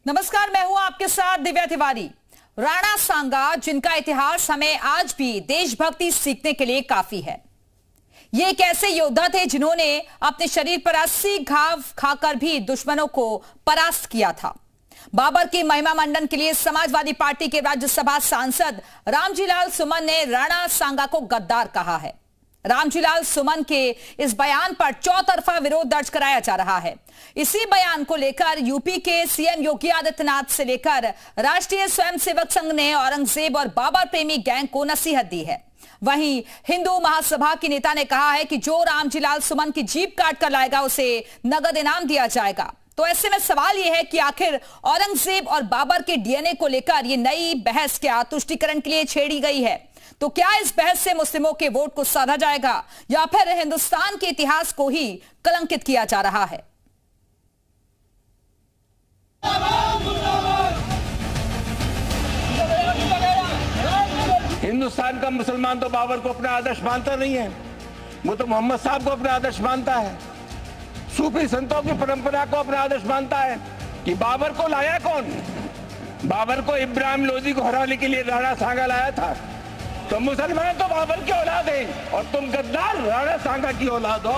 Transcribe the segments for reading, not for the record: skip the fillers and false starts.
नमस्कार, मैं हूं आपके साथ दिव्या तिवारी। राणा सांगा, जिनका इतिहास हमें आज भी देशभक्ति सीखने के लिए काफी है। ये एक ऐसे योद्धा थे जिन्होंने अपने शरीर पर 80 घाव खाकर भी दुश्मनों को परास्त किया था। बाबर की महिमा मंडन के लिए समाजवादी पार्टी के राज्यसभा सांसद रामजीलाल सुमन ने राणा सांगा को गद्दार कहा है। रामजीलाल सुमन के इस बयान पर चौतरफा विरोध दर्ज कराया जा रहा है। इसी बयान को लेकर यूपी के सीएम योगी आदित्यनाथ से लेकर राष्ट्रीय स्वयंसेवक संघ ने औरंगजेब और बाबर प्रेमी गैंग को नसीहत दी है। वहीं हिंदू महासभा की नेता ने कहा है कि जो रामजीलाल सुमन की जीप काट कर लाएगा उसे नगद इनाम दिया जाएगा। तो ऐसे में सवाल यह है कि आखिर औरंगजेब और बाबर के डीएनए को लेकर यह नई बहस क्या तुष्टीकरण के लिए छेड़ी गई है? तो क्या इस बहस से मुस्लिमों के वोट को साधा जाएगा या फिर हिंदुस्तान के इतिहास को ही कलंकित किया जा रहा है? हिंदुस्तान का मुसलमान तो बाबर को अपना आदर्श मानता नहीं है, वो तो मोहम्मद साहब को अपना आदर्श मानता है, सूफी संतों की परंपरा को अपना आदर्श मानता है। कि बाबर को लाया कौन? बाबर को इब्राहिम लोदी को हराने के लिए राणा सांगा लाया था। तो मुसलमान तो बाबर की औलाद हैं और तुम गद्दार राणा सांगा की औलाद हो।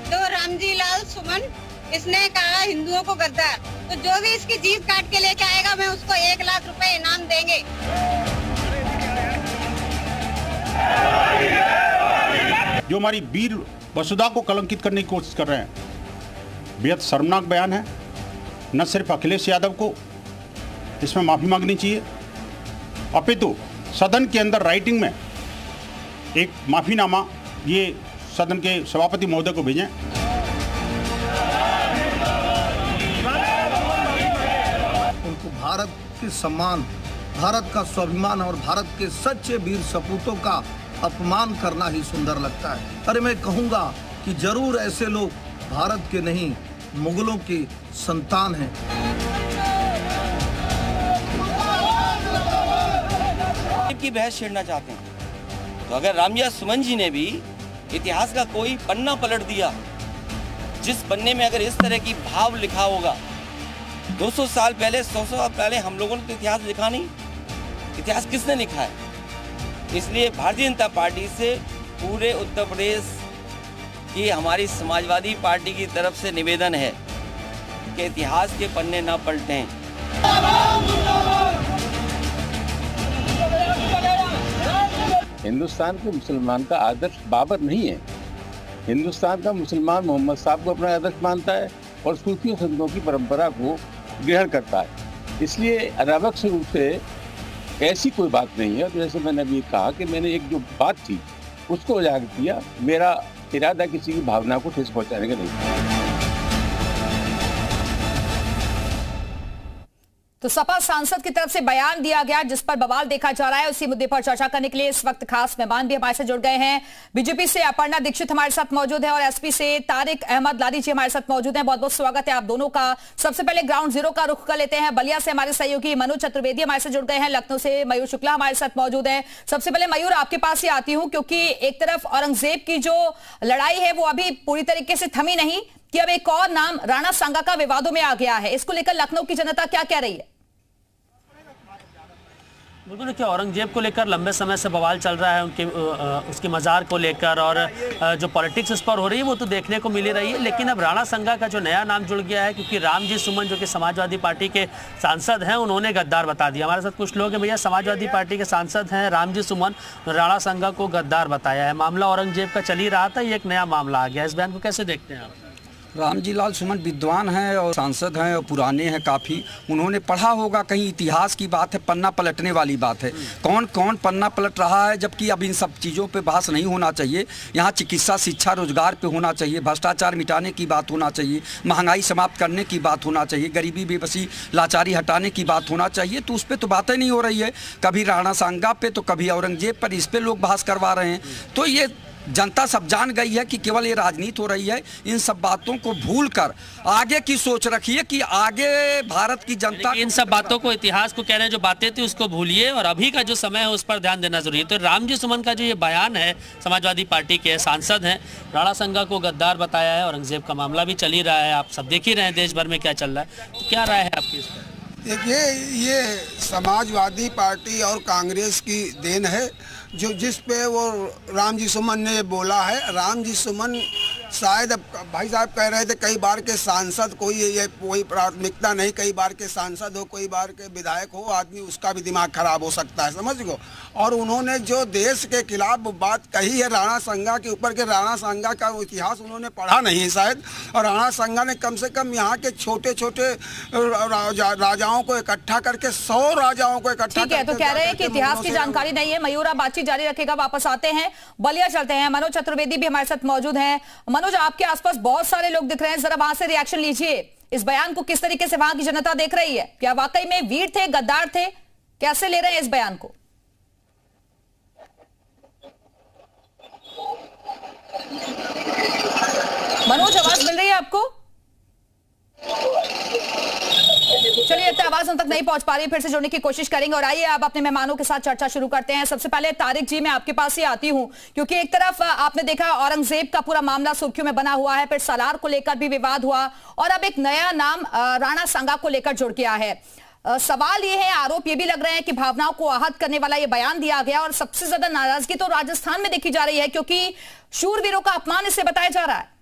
तो रामजीलाल सुमन इसने कहा हिंदुओं को गद्दार, तो जो भी इसकी जीभ काट के लेके आएगा मैं उसको 1 लाख रुपए इनाम देंगे। जो हमारी वीर वसुधा को कलंकित करने की कोशिश कर रहे हैं, बेहद शर्मनाक बयान है। न सिर्फ अखिलेश यादव को इसमें माफी मांगनी चाहिए, अपितु सदन के अंदर राइटिंग में एक माफीनामा ये सदन के सभापति महोदय को भेजें। उनको भारत के सम्मान, भारत का स्वाभिमान और भारत के सच्चे वीर सपूतों का अपमान करना ही सुंदर लगता है। अरे मैं कहूँगा कि जरूर ऐसे लोग भारत के नहीं मुगलों के संतान हैं। की बहस छेड़ना चाहते हैं तो अगर रामजीलाल सुमन जी ने भी इतिहास का कोई पन्ना पलट दिया, जिस पन्ने में अगर इस तरह की भाव लिखा होगा, 200 साल पहले 100 साल पहले हम लोगों ने तो इतिहास लिखा नहीं। इतिहास किसने लिखा है? इसलिए भारतीय जनता पार्टी से पूरे उत्तर प्रदेश की हमारी समाजवादी पार्टी की तरफ से निवेदन है कि इतिहास के पन्ने ना पलटें। हिंदुस्तान के मुसलमान का आदर्श बाबर नहीं है। हिंदुस्तान का मुसलमान मोहम्मद साहब को अपना आदर्श मानता है और सूफी संतों की परंपरा को ग्रहण करता है। इसलिए अनावश्यक रूप से ऐसी कोई बात नहीं है। तो जैसे मैंने अभी कहा कि मैंने एक जो बात थी उसको उजागर किया। मेरा इरादा किसी की भावना को ठेस पहुंचाने का नहीं। तो सपा सांसद की तरफ से बयान दिया गया जिस पर बवाल देखा जा रहा है। उसी मुद्दे पर चर्चा करने के लिए इस वक्त खास मेहमान भी हमारे साथ जुड़ गए हैं। बीजेपी से अपर्णा दीक्षित हमारे साथ मौजूद है और एसपी से तारिक अहमद लारी जी हमारे साथ मौजूद हैं। बहुत बहुत स्वागत है आप दोनों का। सबसे पहले ग्राउंड जीरो का रुख कर लेते हैं। बलिया से हमारे सहयोगी मनोज चतुर्वेदी हमारे साथ जुड़ गए हैं। लखनऊ से मयूर शुक्ला हमारे साथ मौजूद है। सबसे पहले मयूर, आपके पास ही आती हूं, क्योंकि एक तरफ औरंगजेब की जो लड़ाई है वो अभी पूरी तरीके से थमी नहीं कि अब एक और नाम राणा सांगा का विवादों में आ गया है। इसको लेकर लखनऊ की जनता क्या कह रही है? बिल्कुल, देखिए औरंगजेब को लेकर लंबे समय से बवाल चल रहा है, उसकी मज़ार को लेकर, और जो पॉलिटिक्स उस पर हो रही है वो तो देखने को मिल ही रही है। लेकिन अब राणा सांगा का जो नया नाम जुड़ गया है, क्योंकि रामजी सुमन जो कि समाजवादी पार्टी के सांसद हैं उन्होंने गद्दार बता दिया। हमारे साथ कुछ लोग हैं, भैया समाजवादी पार्टी के सांसद हैं रामजी सुमन, राणा सांगा को गद्दार बताया है। मामला औरंगजेब का चल ही रहा था, ये एक नया मामला आ गया। इस बयान को कैसे देखते हैं आप? रामजीलाल सुमन विद्वान हैं और सांसद हैं और पुराने हैं काफ़ी। उन्होंने पढ़ा होगा, कहीं इतिहास की बात है, पन्ना पलटने वाली बात है। कौन कौन पन्ना पलट रहा है, जबकि अब इन सब चीज़ों पे बहस नहीं होना चाहिए। यहाँ चिकित्सा, शिक्षा, रोजगार पे होना चाहिए, भ्रष्टाचार मिटाने की बात होना चाहिए, महंगाई समाप्त करने की बात होना चाहिए, गरीबी बेबसी लाचारी हटाने की बात होना चाहिए। तो उस पर तो बातें नहीं हो रही है। कभी राणा सांगा पे तो कभी औरंगजेब पर, इस पर लोग बहस करवा रहे हैं। तो ये जनता सब जान गई है कि केवल ये राजनीति हो रही है। इन सब बातों को भूलकर आगे की सोच रखिए कि आगे भारत की जनता इन सब बातों को, इतिहास को कह रहे हैं, जो बातें थी उसको भूलिए और अभी का जो समय है उस पर ध्यान देना जरूरी है। तो रामजी सुमन का जो ये बयान है, समाजवादी पार्टी के सांसद हैं, राणा संगा को गद्दार बताया है। औरंगजेब का मामला भी चल ही रहा है, आप सब देख ही रहे हैं देश भर में क्या चल रहा है। तो क्या राय है आपकी इस पर? देखिए, ये समाजवादी पार्टी और कांग्रेस की देन है। जो जिस पे वो रामजी सुमन ने बोला है, रामजी सुमन शायद भाई साहब कह रहे थे कई बार के सांसद, कोई प्राथमिकता नहीं, कई बार के सांसद हो, कई बार के विधायक हो, आदमी उसका भी दिमाग खराब हो सकता है, समझ गो। और उन्होंने जो देश के खिलाफ बात कही है राणा संगा के ऊपर, के राणा संगा का इतिहास उन्होंने पढ़ा नहीं शायद, और राणा संगा ने कम से कम यहाँ के छोटे छोटे राजाओं को इकट्ठा करके 100 राजाओं को इकट्ठा, ठीक है। तो कह रहे हैं कि इतिहास की जानकारी नहीं है। मयूरा बातचीत जारी रखेगा, वापस आते हैं, बलिया चलते हैं। मनोज चतुर्वेदी भी हमारे साथ मौजूद हैं। मनोज, आपके आसपास बहुत सारे लोग दिख रहे हैं, जरा वहां से रिएक्शन लीजिए। इस बयान को किस तरीके से वहां की जनता देख रही है? क्या वाकई में वीर थे, गद्दार थे? कैसे ले रहे हैं इस बयान को? मनोज, आवाज मिल रही है आपको? चलिए, इतनी आवाज हम तक नहीं पहुंच पा रही, फिर से जोड़ने की कोशिश करेंगे। और आइए अब अपने मेहमानों के साथ चर्चा शुरू करते हैं। सबसे पहले तारिक जी, मैं आपके पास ही आती हूं, क्योंकि एक तरफ आपने देखा औरंगजेब का पूरा मामला सुर्खियों में बना हुआ है, फिर सालार को लेकर भी विवाद हुआ, और अब एक नया नाम राणा सांगा को लेकर जुड़ गया है। सवाल ये है, आरोप ये भी लग रहे हैं कि भावनाओं को आहत करने वाला ये बयान दिया गया, और सबसे ज्यादा नाराजगी तो राजस्थान में देखी जा रही है, क्योंकि शूरवीरों का अपमान इससे बताया जा रहा है।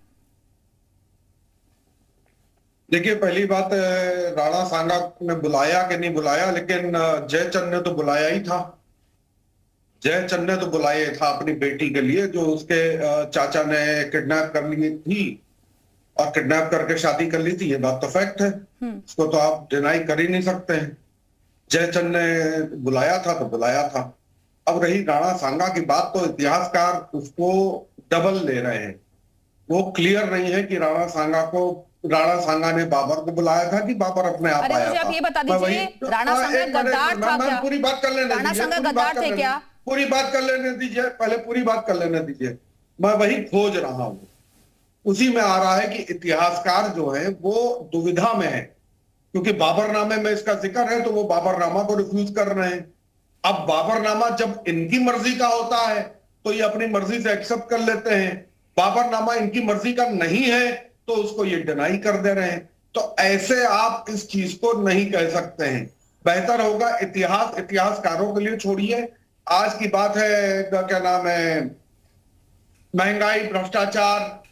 देखिए, पहली बात, राणा सांगा ने बुलाया कि नहीं बुलाया, लेकिन जयचंद ने तो बुलाया ही था। जयचंद ने तो बुलाया था अपनी बेटी के लिए, जो उसके चाचा ने किडनैप कर ली थी और किडनैप करके शादी कर ली थी। ये बात तो फैक्ट है, उसको तो आप डिनाई कर ही नहीं सकते हैं। जयचंद ने बुलाया था तो बुलाया था। अब रही राणा सांगा की बात, तो इतिहासकार उसको डबल ले रहे हैं। वो क्लियर नहीं है कि राणा सांगा ने बाबर को बुलाया था कि बाबर अपने आप आया था। आप ये बता दीजिए, राणा सांगा गद्दार था क्या? पूरी बात कर लेने राणा सांगा गद्दार थे क्या? पूरी बात कर लेने दीजिए, पहले पूरी बात कर लेने दीजिए। मैं वही खोज रहा हूं, उसी में आ रहा है कि इतिहासकार जो है वो दुविधा में है, क्योंकि बाबरनामे में इसका जिक्र है तो वो बाबरनामा को रिफ्यूज कर रहे हैं। अब बाबरनामा जब इनकी मर्जी का होता है तो ये अपनी मर्जी से एक्सेप्ट कर लेते हैं, बाबरनामा इनकी मर्जी का नहीं है तो उसको ये डिनाई कर दे रहे हैं। तो ऐसे आप इस चीज को नहीं कह सकते हैं। बेहतर होगा इतिहासकारों के लिए छोड़िए। आज की बात है, क्या नाम है, महंगाई, भ्रष्टाचार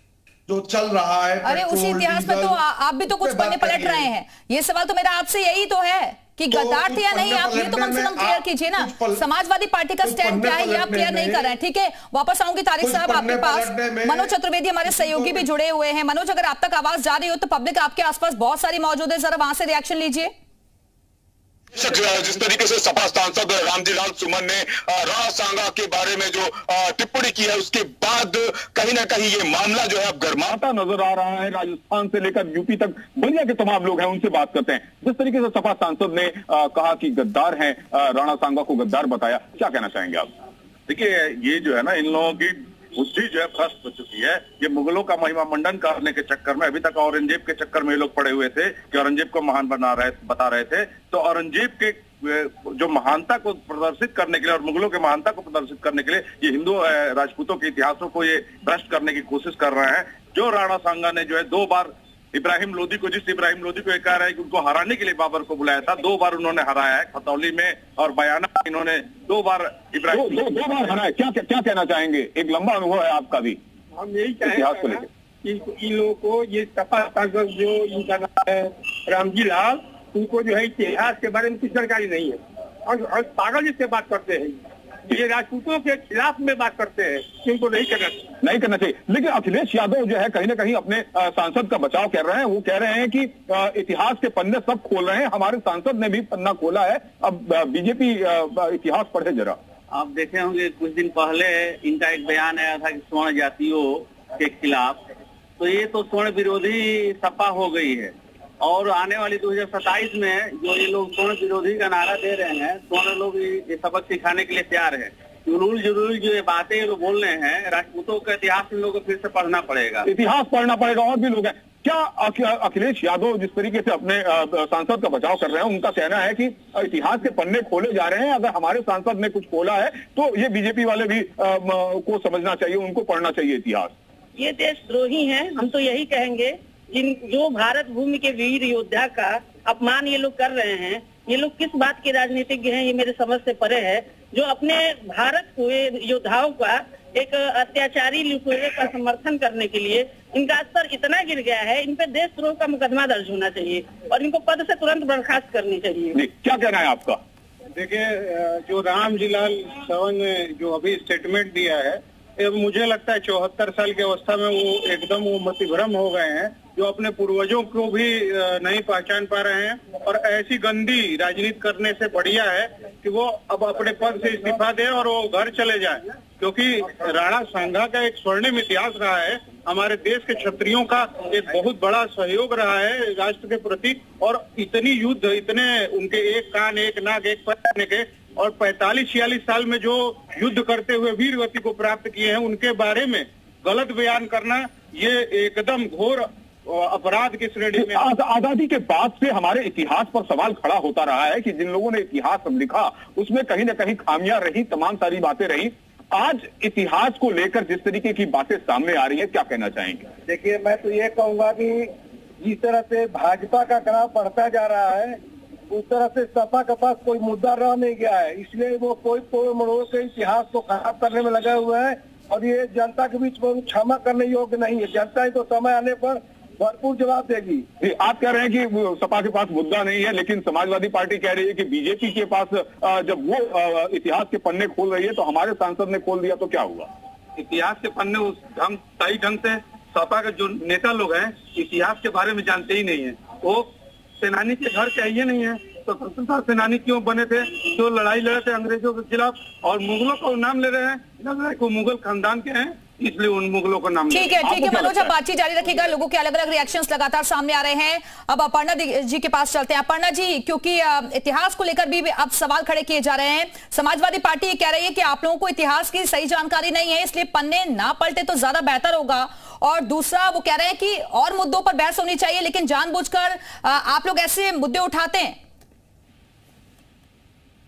जो चल रहा है। अरे उसी इतिहास में तो आप भी तो कुछ पन्ने पलट रहे हैं। ये सवाल तो मेरा आपसे यही तो है कि गद्दार थे या नहीं, आप ये तो कम से कम क्लियर कीजिए ना। समाजवादी पार्टी का स्टैंड क्या है ये आप क्लियर नहीं कर रहे हैं। ठीक है, वापस आऊंगी तारिक साहब आपके पास। मनोज चतुर्वेदी हमारे सहयोगी भी जुड़े हुए हैं। मनोज, अगर आप तक आवाज जा रही हो तो पब्लिक आपके आसपास बहुत सारी मौजूद है, जरा वहां से रिएक्शन लीजिए। जिस तरीके से सपा सांसद रामजी लाल सुमन ने राणा सांगा के बारे में जो टिप्पणी की है, उसके बाद कहीं ना कहीं ये मामला जो है अब गर्माता नजर आ रहा है। राजस्थान से लेकर यूपी तक बलिया के तमाम लोग हैं, उनसे बात करते हैं। जिस तरीके से सपा सांसद ने कहा कि गद्दार हैं, राणा सांगा को गद्दार बताया, क्या कहना चाहेंगे आप? देखिए, ये जो है ना, इन लोगों की बुद्धि जो है भ्रष्ट हो चुकी है। ये मुगलों का महिमा मंडन करने के चक्कर में, अभी तक औरंगजेब के चक्कर में ये लोग पड़े हुए थे कि औरंगजेब को महान बता रहे थे। तो औरंगजेब के जो महानता को प्रदर्शित करने के लिए और मुगलों के महानता को प्रदर्शित करने के लिए ये हिंदू राजपूतों के इतिहासों को ये भ्रष्ट करने की कोशिश कर रहे हैं। जो राणा सांगा ने जो है 2 बार इब्राहिम लोदी को ये कह रहा है कि उनको हराने के लिए बाबर को बुलाया था, 2 बार उन्होंने हराया है, खतौली में और बयाना इन्होंने 2 बार इब्राहिम दो बार हराया। क्या कहना चाहेंगे? एक लंबा अनुभव है आपका भी। हम यही चाहेंगे कि इन लोगों को, ये सपा सांसद जो इनका नाम है रामजी लाल, उनको जो है इतिहास के बारे में कुछ जानकारी नहीं है और पागल जिससे बात करते हैं, ये राजपूतों के खिलाफ में बात करते हैं, इनको नहीं करना चाहिए। लेकिन अखिलेश यादव जो है कहीं ना कहीं अपने सांसद का बचाव कर रहे हैं। वो कह रहे हैं कि इतिहास के पन्ने सब खोल रहे हैं, हमारे सांसद ने भी पन्ना खोला है, अब बीजेपी इतिहास पढ़े जरा। आप देखे होंगे कुछ दिन पहले इनका एक बयान आया था कि स्वर्ण जातियों के खिलाफ, तो ये तो स्वर्ण विरोधी सपा हो गई है। और आने वाली 2027 में जो ये लोग स्वर्ण विरोधी का नारा दे रहे हैं, स्वर्ण लोग ये सबक सिखाने के लिए तैयार है। जरूर जो ये बातें लोग बोल रहे हैं, राजपूतों का इतिहास इन लोगों को फिर से पढ़ना पड़ेगा। इतिहास पढ़ना पड़ेगा। और भी लोग हैं। क्या अखिलेश यादव जिस तरीके से अपने सांसद का बचाव कर रहे हैं, उनका कहना है कि इतिहास के पन्ने खोले जा रहे हैं, अगर हमारे सांसद ने कुछ खोला है तो ये बीजेपी वाले भी को समझना चाहिए, उनको पढ़ना चाहिए इतिहास। ये देशद्रोही हैं, हम तो यही कहेंगे। जो भारत भूमि के वीर योद्धा का अपमान ये लोग कर रहे हैं, ये लोग किस बात के राजनीतिज्ञ हैं, ये मेरे समझ से परे है। जो अपने भारत को योद्धाओं का एक अत्याचारी लुटेरे का समर्थन करने के लिए इनका स्तर इतना गिर गया है, इन पे देशद्रोह का मुकदमा दर्ज होना चाहिए और इनको पद से तुरंत बर्खास्त करनी चाहिए। क्या कहना है आपका? देखिए, जो रामजी लाल चौहान ने जो अभी स्टेटमेंट दिया है, मुझे लगता है 74 साल की अवस्था में वो एकदम वो मतिभ्रम हो गए हैं, जो अपने पूर्वजों को भी नहीं पहचान पा रहे हैं। और ऐसी गंदी राजनीति करने से बढ़िया है कि वो अब अपने पद से इस्तीफा दे और वो घर चले जाए, क्योंकि राणा सांगा का एक स्वर्णिम इतिहास रहा है। हमारे देश के क्षत्रियों का एक बहुत बड़ा सहयोग रहा है राष्ट्र के प्रति, और इतनी युद्ध, इतने उनके एक कान एक नाक एक पैर के, और 45-46 साल में जो युद्ध करते हुए वीर गति को प्राप्त किए हैं, उनके बारे में गलत बयान करना ये एकदम घोर अपराध की श्रेणी में। आजादी के बाद से हमारे इतिहास पर सवाल खड़ा होता रहा है कि जिन लोगों ने इतिहास लिखा उसमें कहीं ना कहीं खामियां रही, तमाम सारी बातें रही। आज इतिहास को लेकर जिस तरीके की बातें सामने आ रही है, क्या कहना चाहेंगे? देखिए, मैं तो ये कहूंगा कि जिस तरह से भाजपा का कड़ाव बढ़ता जा रहा है, उस तरह से सपा के पास कोई मुद्दा रह नहीं गया है, इसलिए वो कोई मरोड़ के इतिहास को खराब करने में लगे हुए हैं। और ये जनता के बीच में क्षमा करने योग्य नहीं है। जनता ही तो समय आने पर भरपूर जवाब देगी। आप कह रहे हैं कि सपा के पास मुद्दा नहीं है, लेकिन समाजवादी पार्टी कह रही है कि बीजेपी के पास जब वो इतिहास के पन्ने खोल रही है तो हमारे सांसद ने खोल दिया तो क्या हुआ? इतिहास के पन्ने उस सही ढंग से सपा के जो नेता लोग हैं इतिहास के बारे में जानते ही नहीं है। वो सेनानी के घर चाहिए नहीं है, तो स्वतंत्रता सेनानी क्यों बने थे, जो लड़ाई लड़े थे अंग्रेजों के खिलाफ, और मुगलों का नाम ले रहे हैं, लग रहा है वो मुगल खानदान के हैं, इसलिए उन मुगलों का नाम। ठीक है मनोज, आप बातचीत जारी रखिएगा। लोगों के अलग अलग रिएक्शंस लगातार सामने आ रहे हैं। अब अपर्णा जी के पास चलते हैं। अपर्णा जी, क्योंकि इतिहास को लेकर भी अब सवाल खड़े किए जा रहे हैं। समाजवादी पार्टी ये कह रही है कि आप लोगों को इतिहास की सही जानकारी नहीं है, इसलिए पन्ने ना पलटे तो ज्यादा बेहतर होगा। और दूसरा, वो कह रहे हैं कि और मुद्दों पर बहस होनी चाहिए, लेकिन जानबूझकर आप लोग ऐसे मुद्दे उठाते हैं।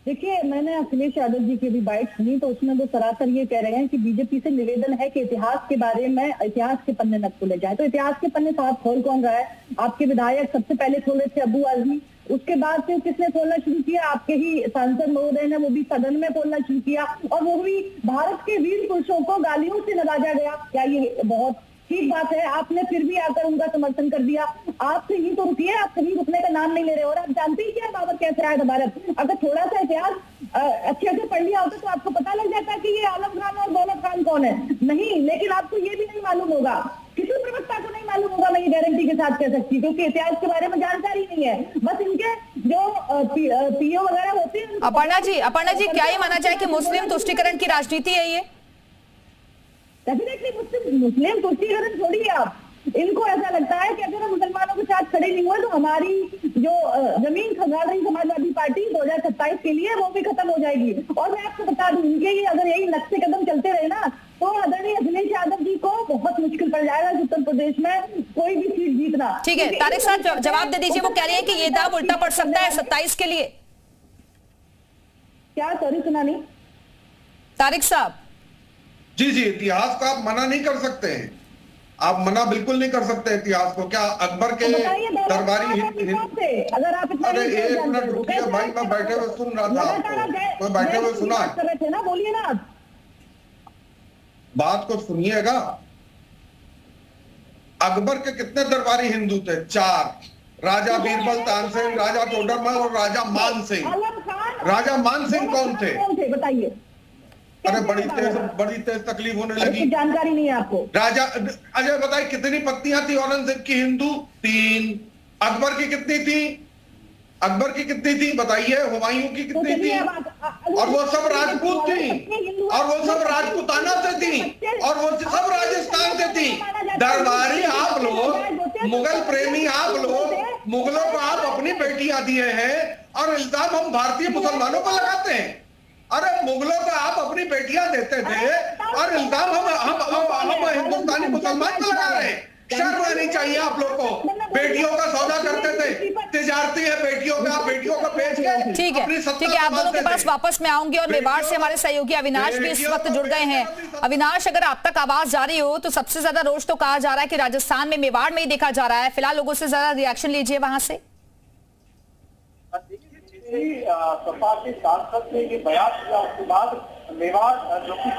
देखिए, मैंने अखिलेश यादव जी की भी बाइट सुनी, तो उसमें वो सरासर ये कह रहे हैं कि बीजेपी से निवेदन है कि इतिहास के बारे में इतिहास के पन्ने न खोले जाए। तो इतिहास के पन्ने साहब खोल कौन रहा है? आपके विधायक सबसे पहले खोले थे अब्बू आजमी, उसके बाद से किसने खोलना शुरू किया? आपके ही सांसद महोदय ने, वो भी सदन में खोलना शुरू किया, और वो भी भारत के वीर पुरुषों को गालियों से नवाजा गया। क्या ये बहुत ठीक बात है? आपने फिर भी आकर उनका समर्थन कर दिया। आपसे ही तो रुकिए, आप कहीं रुकने का नाम नहीं ले रहे। और आप जानते ही क्या बाबर कैसे आया था भारत? अगर थोड़ा सा इतिहास अच्छे से पढ़ लिया होता तो आपको पता लग जाता कि ये आलम खान और दौलत खान कौन है। नहीं, लेकिन आपको ये भी नहीं मालूम होगा, किसी प्रवक्ता को नहीं मालूम होगा, मैं ये गारंटी के साथ कह सकती, क्योंकि इतिहास के बारे में जानकारी नहीं है। बस इनके जो पीओ वगैरह होते हैं। अपर्णा जी, क्या ये माना जाए कि मुस्लिम तुष्टीकरण की राजनीति है ये? डेफिनेटली मुस्लिम तुष्टीकरण छोड़िए आप, इनको ऐसा लगता है कि अगर हम मुसलमानों के साथ खड़े नहीं हुए तो हमारी जो जमीन खंगाल रही समाजवादी पार्टी 2027 के लिए वो भी खत्म हो जाएगी। और मैं आपको बता दूं कि अगर यही नक्शे कदम चलते रहे ना, तो आदरणीय अखिलेश यादव जी को बहुत मुश्किल पड़ जाएगा उत्तर प्रदेश में कोई भी सीट जीतना। ठीक है, तारिक साहब जवाब दे दीजिए। वो कह रहे हैं कि ये दाव उल्टा पड़ सकता है 27 के लिए। क्या? सॉरी, सुना नहीं। तारिक साहब जी, इतिहास को आप मना नहीं कर सकते हैं, आप मना बिल्कुल नहीं कर सकते इतिहास को। क्या अकबर के दरबारी अगर आप अरे एक मिनट रुकिए भाई, मैं बैठे हुए सुन रहा था आपको, मैं बैठे हुए सुना है ना, बोलिए ना, बात को सुनिएगा। अकबर के कितने दरबारी हिंदू थे? 4, राजा बीरबल, तानसेन, राजा तोडरमल और राजा मान सिंह। राजा मान सिंह कौन थे? बताइए। अरे बड़ी तेज तकलीफ होने लगी। जानकारी नहीं है आपको? राजा अजय बताइए, कितनी पत्नियां थी औरंगजेब की हिंदू? 3। अकबर की कितनी थी? अकबर की कितनी थी बताइए? हुमायूं की कितनी थी? और वो सब राजपूत थी, और वो सब राजपूताना से थी, और वो सब राजस्थान से थी। दरबारी आप लोग, मुगल प्रेमी आप लोग, मुगलों को आप अपनी बेटियां दिए हैं और इल्जाम हम भारतीय मुसलमानों पर लगाते हैं। अरे मुगलों को आप अपनी बेटियां देते थे और इल्जाम हम हिंदुस्तानी मुसलमान को लगा रहे हैं। शर्म आनी चाहिए आप लोग को। बेटियों का सौदा करते थे, तिजारती है बेटियों का, बेटियों को बेच के ठीक है, आप दोनों के पास वापस में आऊंगी। और मेवाड़ से हमारे सहयोगी अविनाश भी इस वक्त जुड़ गए हैं। अविनाश, अगर आप तक आवाज जा रही हो तो सबसे ज्यादा रोष तो कहा जा रहा है कि राजस्थान में, मेवाड़ में ही देखा जा रहा है। फिलहाल लोगों से जरा रिएक्शन लीजिए वहां से। सपा के सांसद ने ये बयान दिया, उसके बाद मेवाड़ जो कि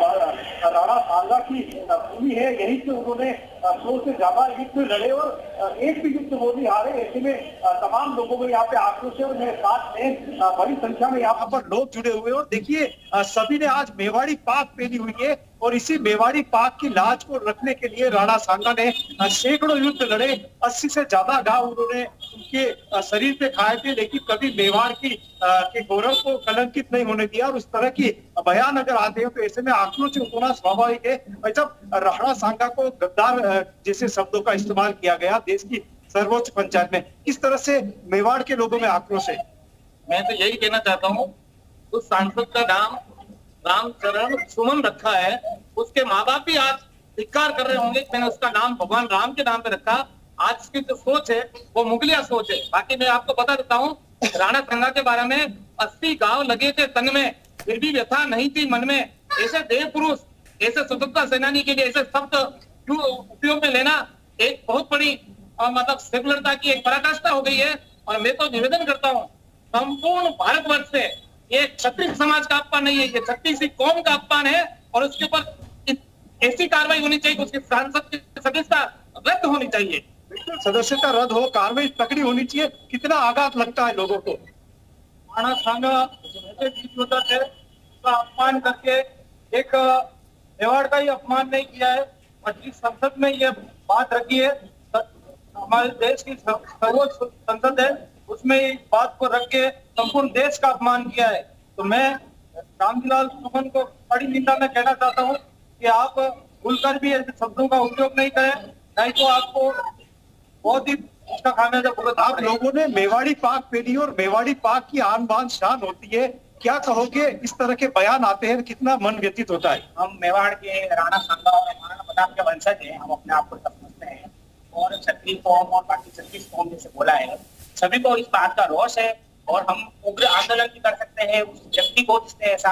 राणा सांगा की भूमि है, यहीं से उन्होंने 100 से ज्यादा युद्ध लड़े और एक भी युद्ध मोदी हारे। ऐसे में तमाम लोगों में यहाँ पे आक्रोश है और मेरे साथ में बड़ी संख्या में यहाँ पर लोग जुड़े हुए हैं। और देखिए सभी ने आज मेवाड़ी पाक पहनी हुई है और इसी मेवाड़ी पाक की लाज को रखने के लिए राणा सांगा ने सैकड़ों युद्ध लड़े, 80 से ज्यादा घाव उन्होंने उनके शरीर पे खाए थे, लेकिन कभी मेवाड़ की के गौरव को कलंकित नहीं होने दिया। और उस तरह की बयान अगर आते हैं तो ऐसे में आक्रोश होना स्वाभाविक है। और जब राणा सांगा को गद्दार जैसे शब्दों का इस्तेमाल किया गया देश की सर्वोच्च पंचायत में, इस तरह से मेवाड़ के लोगों में आक्रोश है। मैं तो यही कहना चाहता हूँ, उस सांसद का नाम रामचरण सुमन रखा है, उसके माँ बाप भी आज धिक्कार कर रहे होंगे। मैंने उसका नाम भगवान राम के नाम पे रखा। आज की जो सोच है वो मुगलिया सोच है। बाकी मैं आपको बता देता हूँ, राणा सांगा के बारे में 80 गांव लगे थे तन में, फिर भी व्यथा नहीं थी मन में। ऐसे देव पुरुष, ऐसे स्वतंत्रता सेनानी के लिए ऐसे शब्द उपयोग में लेना एक बहुत बड़ी मतलब सेकुलरता की एक पराकाष्ठा हो गई है। और मैं तो निवेदन करता हूँ संपूर्ण भारतवर्ष से, ये क्षत्रिय समाज का अपमान नहीं है, ये छत्तीसवीं कौम का अपमान है। और उसके ऊपर ऐसी कार्रवाई होनी चाहिए, उसके सांसद की सदस्यता रद्द होनी चाहिए। बिल्कुल, सदस्यता रद्द हो, कार्रवाई तकड़ी होनी चाहिए। कितना आघात लगता है लोगों को। राणा सांगा योद्धा थे, उसका अपमान करके एक मेवाड़ का ही अपमान नहीं किया है। और जिस संसद में ये बात रखी है, हमारे देश की सर्वोच्च संसद है, उसमें इस बात को रख के संपूर्ण देश का अपमान किया है। तो मैं रामजीलाल सुमन को बड़ी निंदा में कहना चाहता हूँ कि आप भूलकर भी ऐसे शब्दों का उपयोग नहीं करें, नहीं तो आपको बहुत ही उसका खामियाजा भुगतना। आप लोगों ने मेवाड़ी पाक पहनी और मेवाड़ी पाक की आन बान शान होती है, क्या कहोगे? इस तरह के बयान आते हैं, कितना मन व्यतीत होता है। हम मेवाड़ के राणा सांगा और महाराणा प्रताप के वंशज हैं, हम अपने आप को समझते हैं। और क्षत्रिय कौम और बाकी 36 कौम जैसे बोला है, सभी को इस बात का रोष है। और हम उग्र आंदोलन भी कर सकते हैं। उस व्यक्ति को जिसने ऐसा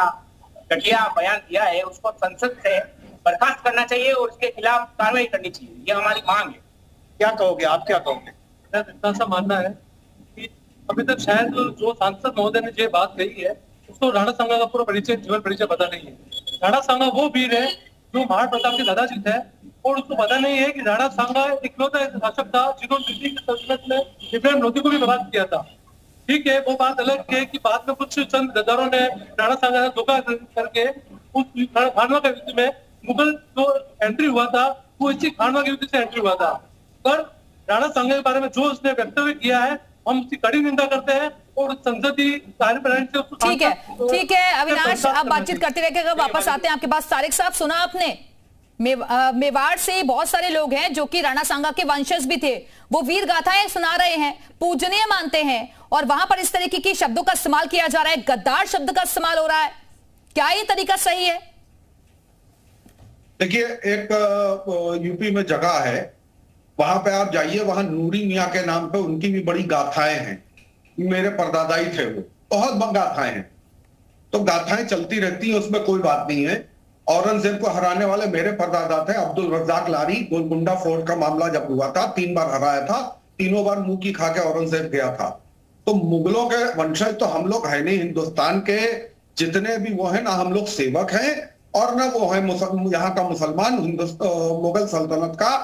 घटिया बयान दिया है उसको संसद से बर्खास्त करना चाहिए और उसके खिलाफ कार्रवाई करनी चाहिए, ये हमारी मांग है। क्या कहोगे आप, क्या कहोगे? इतना सा मानना है कि अभी तक शायद जो सांसद महोदय ने ये बात कही है उसको राणा सांगा का पूरा परिचय, जीवन परिचय पता नहीं है। राणा सांगा वो वीर है जो महाराणा प्रताप के दादाजी थे, और उसको पता नहीं है कि राणा सांगा इकलौता ऐसा शासक था जिन्होंने दिल्ली की सल्तनत में इब्राहिम लोधी को भी बर्बाद किया था। ठीक है, वो बात अलग है कि बाद में कुछ चंद गद्दारों ने राणा सांगा का धोखा करके उस खानवा के युद्ध में मुगल जो एंट्री हुआ था वो इसी खानवा के युद्ध से एंट्री हुआ था। पर राणा सांगा के बारे में जो उसने वक्तव्य किया है हम उसकी कड़ी निंदा करते हैं और संसदीय कार्यप्रणाली से उसको ठीक है अविनाश, आप बातचीत करते रहिएगा, वापस आते हैं आपके पास। तारिक साहब, सुना आपने, मेवाड़ से बहुत सारे लोग हैं जो कि राणा सांगा के वंशज भी थे, वो वीर गाथाएं सुना रहे हैं, पूजनीय मानते हैं, और वहां पर इस तरीके की शब्दों का इस्तेमाल किया जा रहा है, गद्दार शब्द का इस्तेमाल हो रहा है। क्या ये तरीका सही है? देखिए, एक यूपी में जगह है, वहां पे आप जाइए, वहां नूरी मियाँ के नाम पे उनकी भी बड़ी गाथाएं हैं। मेरे परदादा ही थे, वो बहुत गाथाएं हैं, तो गाथाएं चलती रहती हैं, उसमें कोई बात नहीं है। औरंगजेब को हराने वाले मेरे परदादा थे, अब्दुल रज्जाक लारी। गोलकुंडा फोर्ट का मामला जब हुआ था, 3 बार हराया था, तीनों बार मुंह की खा के औरंगजेब गया था। तो मुगलों के वंशज तो हम लोग है नहीं। हिंदुस्तान के जितने भी वो है ना, हम लोग सेवक हैं और ना वो है यहाँ का मुसलमान मुगल सल्तनत का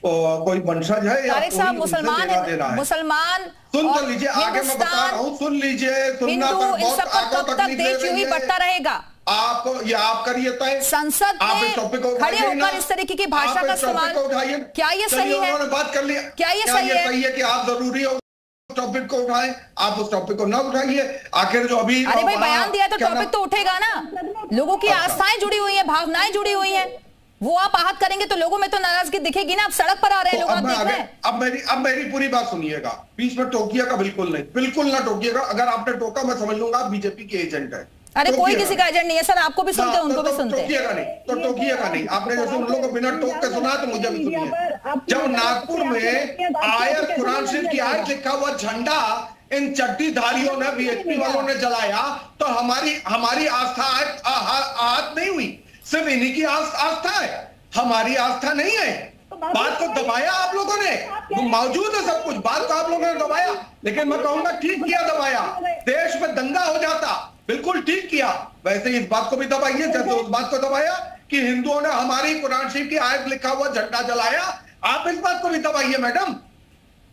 कोई वंशज है या कोई मुसलमान है, मुसलमान। सुन तो लीजिए, आगे मैं बता रहा हूँ, सुन लीजिए, सुनना पर बहुत कब तक देश यूं ही बढ़ता रहेगा? आप ये आप करिए तय, संसद में खड़े होकर इस तरीके की भाषा का इस्तेमाल, क्या ये सही है? उन्होंने बात कर लिया, क्या ये सही है कि आप जरूरी हो टॉपिक को उठाएं? आप उस टॉपिक को ना उठाइए। आखिर जो अभी अरे भाई बयान दिया तो टॉपिक तो उठेगा ना, लोगों की आस्थाएं जुड़ी हुई है, भावनाएं जुड़ी हुई है, वो आप आहत करेंगे तो लोगों में तो नाराजगी दिखेगी ना। आप सड़क पर आ रहे हैं, लोग देख रहे हैं। अब मेरी पूरी बात सुनिएगा, बीच में टोकिएगा बिल्कुल नहीं, बिल्कुल ना टोकिएगा। अगर आपने टोका मैं समझ लूंगा आप बीजेपी के एजेंट है। अरे कोई किसी का एजेंट नहीं है सर, आपको भी सुनते हैं उनको भी सुनते हैं। टोकिएगा नहीं आपने जैसे उन लोगों को बिना टोक के सुना तो मुझे भी सुनिए। जब नागपुर में आयत कुरान शरीफ की आयत लिखा हुआ झंडा इन चड्डीधारियों ने बीएचपी वालों ने जलाया तो हमारी आस्था आहत नहीं हुई, सिर्फ इन्हीं की आस्था है, हमारी आस्था नहीं है। बात को दबाया आप लोगों ने, मौजूद है सब कुछ, बात को आप लोगों ने दबाया, लेकिन मैं कहूंगा ठीक किया दबाया, देश में दंगा हो जाता, बिल्कुल ठीक किया। वैसे इस बात को भी दबाइए जैसे उस बात को दबाया कि हिंदुओं ने हमारी कुरान शरीफ की आयत लिखा हुआ झंडा जलाया, आप इस बात को भी दबाइए मैडम।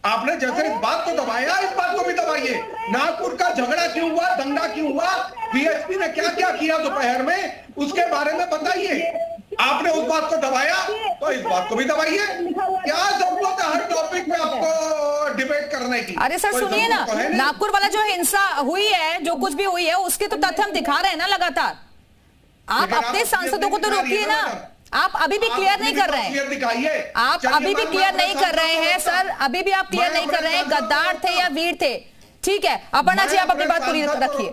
आपने जैसे इस बात को दबाया इस बात को भी दबाइए। नागपुर का झगड़ा क्यों हुआ, दंगा क्यों हुआ, बीएचपी ने क्या क्या किया दोपहर में, उसके बारे में बताइए। आपने उस बात को दबाया तो इस बात को भी दबाइए। क्या जरूरत है हर टॉपिक में आपको डिबेट करने की? अरे सर सुनिए ना, नागपुर वाला जो हिंसा हुई है, जो कुछ भी हुई है, उसके तो तथ्य हम दिखा रहे हैं ना लगातार। आप अपने सांसदों को तो रोकिए ना, आप अभी भी क्लियर नहीं कर रहे हैं, आप अभी भी क्लियर नहीं कर रहे हैं सर, अभी भी आप क्लियर नहीं कर रहे हैं गद्दार थे या वीर थे। ठीक है अपर्णा जी, आप अपनी बात पूरी रखिए।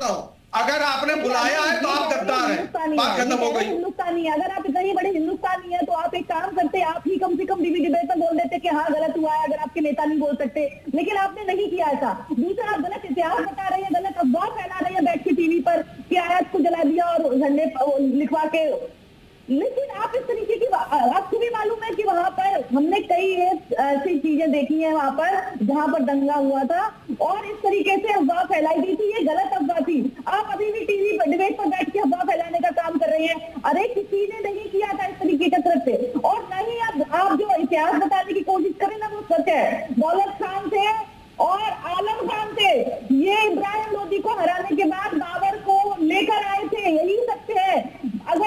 अगर आपने बुलाया है तो आप गद्दार हैं, बात खत्म हो गई। हिंदुस्तानी है, अगर आप इतने ही बड़े हिंदुस्तानी है तो आप एक काम करते, आप ही कम से कम टीवी डिबेट में बोल देते कि हाँ गलत हुआ है, अगर आपके नेता नहीं बोल सकते, लेकिन आपने नहीं किया ऐसा। दूसरा, आप गलत इतिहास बता रहे हैं, गलत अफवाह फैला रहे हैं बैठ के टीवी पर कि आयत को जला दिया और झंडे लिखवा के। लेकिन आप इस तरीके की, आपको भी मालूम है कि वहां पर हमने कई ऐसी चीजें देखी हैं वहां पर जहां पर दंगा हुआ था और इस तरीके से अफवाह फैलाई गई थी, ये गलत अफवाह थी। आप अभी भी टीवी पर डिबेट पर बैठ के अफवाह फैलाने का काम कर रहे हैं। अरे किसी ने नहीं किया था इस तरीके कसरत से, और नहीं आप जो इतिहास बताने की कोशिश करें ना वो सच है। दौलत खान थे और आलम खान थे, ये इब्राहिम लोदी को हराने के बाद बाबर को लेकर आए थे, यही सत्य है।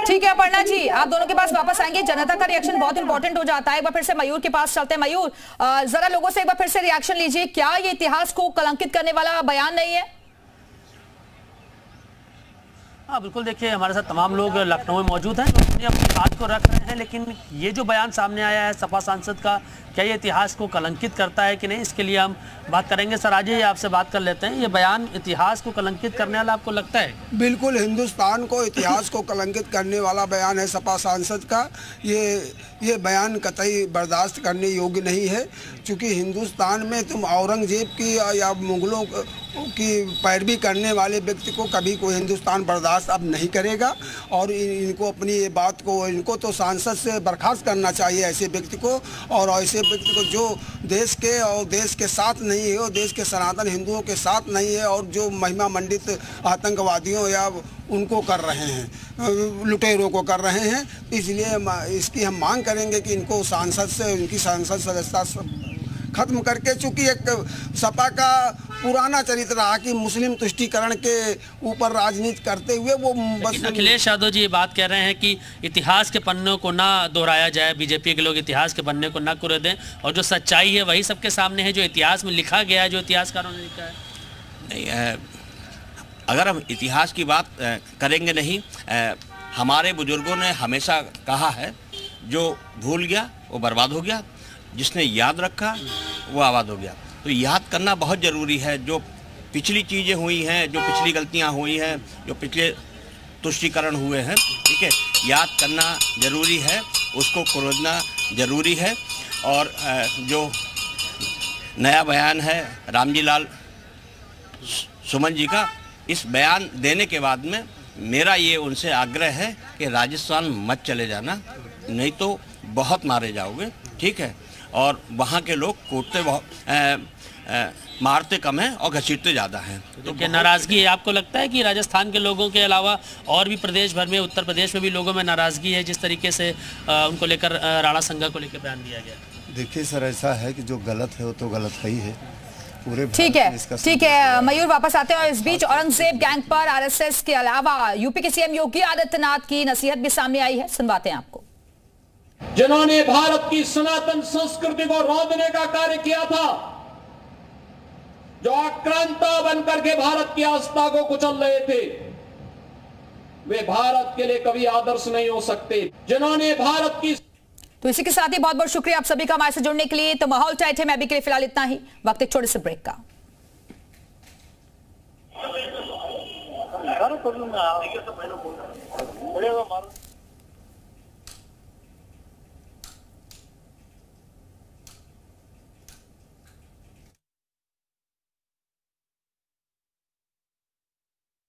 ठीक है अपर्णा जी, आप दोनों के पास वापस आएंगे, जनता का रिएक्शन बहुत इंपॉर्टेंट हो जाता है। एक बार फिर से मयूर के पास चलते हैं। मयूर, जरा लोगों से एक बार फिर से रिएक्शन लीजिए, क्या ये इतिहास को कलंकित करने वाला बयान नहीं है? हाँ बिल्कुल, देखिए हमारे साथ तमाम लोग लखनऊ में मौजूद हैं, अपनी बात को रख रहे हैं, लेकिन ये जो बयान सामने आया है सपा सांसद का, क्या ये इतिहास को कलंकित करता है कि नहीं, इसके लिए हम बात करेंगे। सर आज ही आपसे बात कर लेते हैं, ये बयान इतिहास को कलंकित करने वाला आपको लगता है? बिल्कुल, हिंदुस्तान को इतिहास को कलंकित करने वाला बयान है सपा सांसद का। ये बयान कतई बर्दाश्त करने योग्य नहीं है, क्योंकि हिंदुस्तान में तुम औरंगजेब की या मुगलों की पैरवी करने वाले व्यक्ति को कभी कोई हिंदुस्तान बर्दाश्त अब नहीं करेगा। और इनको अपनी ये बात को, इनको तो सांसद से बर्खास्त करना चाहिए ऐसे व्यक्ति को, और ऐसे व्यक्ति को जो देश के और देश के साथ नहीं है और देश के सनातन हिंदुओं के साथ नहीं है, और जो महिमा मंडित आतंकवादियों या उनको कर रहे हैं, लुटेरों को कर रहे हैं। इसलिए इसकी हम मांग करेंगे कि इनको सांसद से, उनकी सांसद सदस्यता खत्म करके, चूंकि एक सपा का पुराना चरित्र रहा कि मुस्लिम तुष्टीकरण के ऊपर राजनीति करते हुए वो बस। अखिलेश यादव जी ये बात कह रहे हैं कि इतिहास के पन्नों को ना दोहराया जाए, बीजेपी के लोग इतिहास के पन्ने को ना कुरे दें, और जो सच्चाई है वही सबके सामने है, जो इतिहास में लिखा गया है, जो इतिहासकारों ने लिखा है। नहीं, अगर हम इतिहास की बात करेंगे नहीं, हमारे बुजुर्गों ने हमेशा कहा है जो भूल गया वो बर्बाद हो गया, जिसने याद रखा वो आबाद हो गया। तो याद करना बहुत ज़रूरी है, जो पिछली चीज़ें हुई हैं, जो पिछली गलतियां हुई हैं, जो पिछले तुष्टीकरण हुए हैं, ठीक है, याद करना ज़रूरी है, उसको कुरेदना ज़रूरी है। और जो नया बयान है रामजी लाल सुमन जी का, इस बयान देने के बाद में मेरा ये उनसे आग्रह है कि राजस्थान मत चले जाना, नहीं तो बहुत मारे जाओगे, ठीक है। और वहाँ के लोग कूटते मारते कम हैं और घसीटते ज़्यादा हैं। तो क्या नाराज़गी है? आपको लगता है कि राजस्थान के लोगों के अलावा और भी प्रदेश भर में, उत्तर प्रदेश में भी लोगों में नाराज़गी है जिस तरीके से उनको लेकर राणा संघा को लेकर बयान दिया गया? देखिए सर, ऐसा है कि जो गलत है वो तो गलत ही है। ठीक है मयूर, वापस आते हैं। और इस बीच औरंगजेब गैंग पर आरएसएस के अलावा यूपी के सीएम योगी आदित्यनाथ की नसीहत भी सामने आई है, सुनवाते हैं आपको। जिन्होंने भारत की सनातन संस्कृति को रौंदने का कार्य किया था, जो आक्रांता बनकर के भारत की आस्था को कुचल रहे थे, वे भारत के लिए कभी आदर्श नहीं हो सकते। जिन्होंने भारत की, तो इसी के साथ ही बहुत बहुत शुक्रिया आप सभी का हमारे से जुड़ने के लिए। तो माहौल टाइट है, मैं अभी के लिए फिलहाल इतना ही, वक्त एक छोटे से ब्रेक का। कर लूंगा।